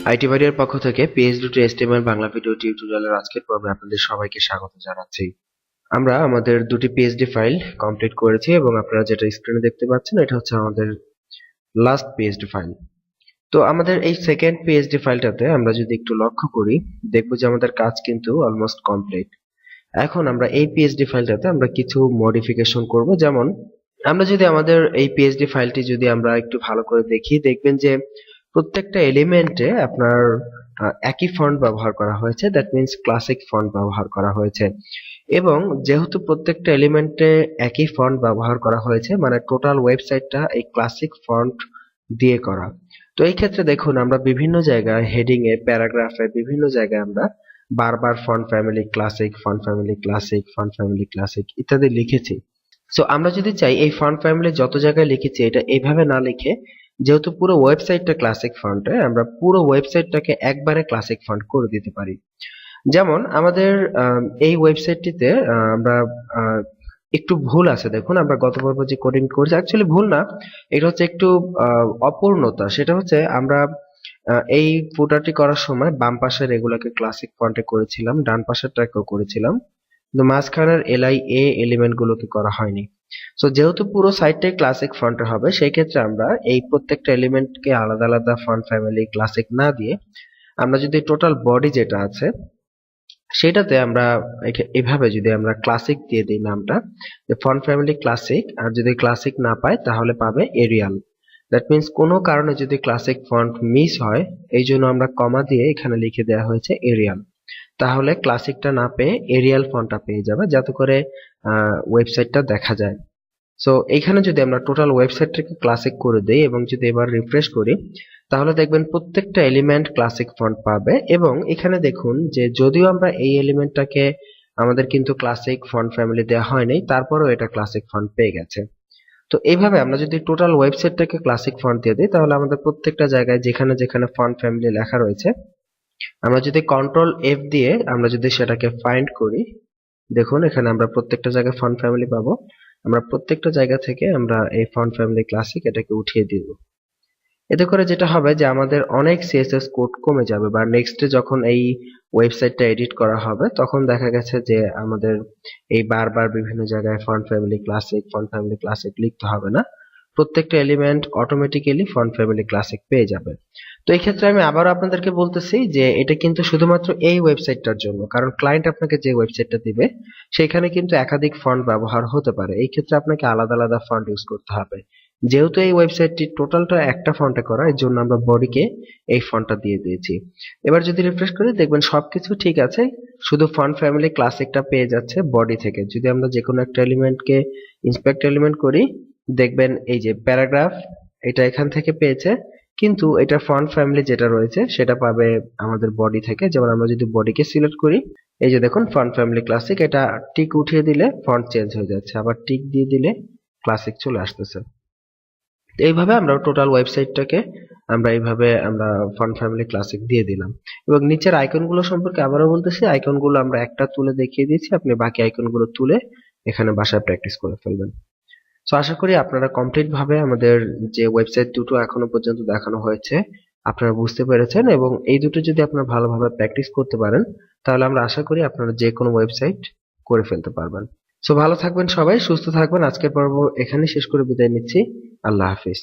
IT বাড়ির পক্ষ থেকে PSD to HTML Bangla video টিউটোরিয়ালের আজকের পর্বে আপনাদের সবাইকে স্বাগত জানাচ্ছি। আমরা আমাদের দুটি PSD ফাইল কমপ্লিট করেছি এবং আপনারা যেটা স্ক্রিনে দেখতে পাচ্ছেন এটা হচ্ছে আমাদের লাস্ট PSD ফাইল। তো আমাদের এই সেকেন্ড PSD ফাইলটাতে আমরা যদি একটু লক্ষ্য করি দেখব যে আমাদের কাজ কিন্তু অলমোস্ট কমপ্লিট। এখন আমরা এই PSD ফাইলটাতে আমরা কিছু মডিফিকেশন করব। যেমন আমরা যদি আমাদের এই PSD ফাইলটি যদি আমরা একটু ভালো করে দেখি দেখবেন যে প্রত্যেকটা এলিমেন্টে আপনার একই ফন্ট ব্যবহার করা হয়েছে, দ্যাট মিন্স ক্লাসিক ফন্ট ব্যবহার করা হয়েছে। এবং যেহেতু প্রত্যেকটা এলিমেন্টে একই ফন্ট ব্যবহার করা হয়েছে মানে টোটাল ওয়েবসাইটটা এই ক্লাসিক ফন্ট দিয়ে করা। তো এই ক্ষেত্রে দেখুন আমরা বিভিন্ন জায়গায় হেডিং এ, প্যারাগ্রাফে বিভিন্ন জায়গায় আমরা বারবার font family classic, font family classic, font family classic ইত্যাদি লিখেছি। সো আমরা যদি চাই এই ফন্ট ফ্যামিলি যত জায়গায় লিখেছি এটা এইভাবে না লিখে, যেহেতু পুরো ওয়েবসাইটটা ক্লাসিক ফন্টে, আমরা পুরো ওয়েবসাইটটাকে একবারে ক্লাসিক ফন্ট করে দিতে পারি। যেমন আমাদের এই ওয়েবসাইটটিতে আমরা একটু ভুল আছে, দেখুন আমরা গত পর্বে যে কোডিং করেছি অ্যাকচুয়ালি ভুল না, এটা হচ্ছে একটু অপূর্ণতা। সেটা হচ্ছে আমরা এই ফুটারটি করার সময় বাম পাশের এগুলাকে ক্লাসিক ফন্টে করেছিলাম, ডান পাশেরটাকেও করেছিলাম, কিন্তু মাঝখানের LIA এলিমেন্ট গুলোকে করা হয়নি। সো যেহেতু পুরো সাইটটাই ক্লাসিক ফন্টে হবে সেই ক্ষেত্রে আমরা এই প্রত্যেকটা এলিমেন্টকে আলাদা আলাদা ফন্ট ফ্যামিলি ক্লাসিক না দিয়ে আমরা যদি টোটাল বডি যেটা আছে সেটাতে আমরা এভাবে যদি আমরা ক্লাসিক দিয়ে দিই নামটা, যে ফন্ট ফ্যামিলি ক্লাসিক, আর যদি ক্লাসিক না পায় তাহলে পাবে এরিয়াল। দ্যাট মিন্স কোনো কারণে যদি ক্লাসিক ফন্ট মিস হয় এই জন্য আমরা কমা দিয়ে এখানে লিখে দেওয়া হয়েছে এরিয়াল, তাহলে ক্লাসিকটা না পেয়ে এরিয়াল ফন্টটা পেয়ে যাবে যাতে করে ওয়েবসাইটটা দেখা যায়। সো এইখানে যদি আমরা টোটাল ওয়েবসাইটটাকে ক্লাসিক করে দেই এবং যদি এবার রিফ্রেশ করি তাহলে দেখবেন প্রত্যেকটা এলিমেন্ট ক্লাসিক ফন্ট পাবে। এবং এখানে দেখুন যে যদিও আমরা এই এলিমেন্টটাকে আমাদের কিন্তু ক্লাসিক ফন্ট ফ্যামিলি দেওয়া হয়নি, তারপরেও এটা ক্লাসিক ফন্ট পেয়ে গেছে। তো এইভাবে আমরা যদি টোটাল ওয়েবসাইটটাকে ক্লাসিক ফন্ট দিয়ে দিই তাহলে আমাদের প্রত্যেকটা জায়গায় যেখানে যেখানে ফন্ট ফ্যামিলি লেখা রয়েছে আমরা যদি কন্ট্রোল F দিয়ে আমরা যদি সেটাকে ফাইন্ড করি, দেখুন এখানে আমরা প্রত্যেকটা জায়গায় ফন্ট ফ্যামিলি পাবো। আমরা প্রত্যেকটা জায়গা থেকে আমরা এই ফন্ট ফ্যামিলি ক্লাসিক এটাকে উঠিয়ে দিব। এতে করে যেটা হবে যে আমাদের অনেক CSS কোড কমে যাবে, বা নেক্সটে যখন এই ওয়েবসাইটটা এডিট করা হবে তখন দেখা গেছে যে আমাদের এই বারবার বিভিন্ন জায়গায় font family classic, font family classic লিখতে হবে না, প্রত্যেকটা element automatically font family classic পেয়ে যাবে। তো এই ক্ষেত্রে আমি আবারও আপনাদেরকে বলতেছি যে এটা কিন্তু শুধুমাত্র এই ওয়েবসাইটটার জন্য, কারণ ক্লায়েন্ট আপনাকে যে ওয়েবসাইটটা দিবে সেখানে কিন্তু একাধিক ফন্ট ব্যবহার হতে পারে, এই ক্ষেত্রে আপনাকে আলাদা আলাদা ফন্ট ইউজ করতে হবে। যেহেতু এই ওয়েবসাইটটি টোটালটা একটা ফন্টে করা এর জন্য আমরা বডিকে এই ফন্টটা দিয়ে দিয়েছি। এবার যদি রিফ্রেশ করি দেখবেন সবকিছু ঠিক আছে, শুধু ফন্ট ফ্যামিলি ক্লাসিকটা পেয়ে যাচ্ছে বডি থেকে। যদি আমরা যে কোনো একটা এলিমেন্টকে ইন্সপেক্ট এলিমেন্ট করি দেখবেন এই যে প্যারাগ্রাফ এটা এখান থেকে পেয়েছে, কিন্তু এটা ফন্ট ফ্যামিলি যেটা রয়েছে সেটা পাবে আমাদের বডি থেকে। যেমন আমরা যদি বডিকে সিলেক্ট করি এই যে দেখুন ফন্ট ফ্যামিলি ক্লাসিক, এটা টিক উঠিয়ে দিলে ফন্ট চেঞ্জ হয়ে যাচ্ছে, আবার টিক দিয়ে দিলে ক্লাসিক চলে আসতেছে। এইভাবে আমরা টোটাল ওয়েবসাইটটাকে আমরা এইভাবে আমরা ফন্ট ফ্যামিলি ক্লাসিক দিয়ে দিলাম। এবং নিচের আইকনগুলো সম্পর্কে আবারও বলতেছি, আইকনগুলো আমরা একটা তুলে দেখিয়ে দিয়েছি, আপনি বাকি আইকনগুলো তুলে এখানে বাসায় প্র্যাকটিস করে ফেলবেন। সো আশা করি আপনারা কমপ্লিট ভাবে আমাদের যে ওয়েবসাইট দুটো এখনো পর্যন্ত দেখানো হয়েছে আপনারা বুঝতে পেরেছেন, এবং এই দুটো যদি আপনারা ভালোভাবে প্র্যাকটিস করতে পারেন তাহলে আমরা আশা করি আপনারা যে কোনো ওয়েবসাইট করে ফেলতে পারবেন। সো ভালো থাকবেন সবাই, সুস্থ থাকবেন। আজকের পর্ব এখানে শেষ করে বিদায় নিচ্ছি। আল্লাহ হাফিজ।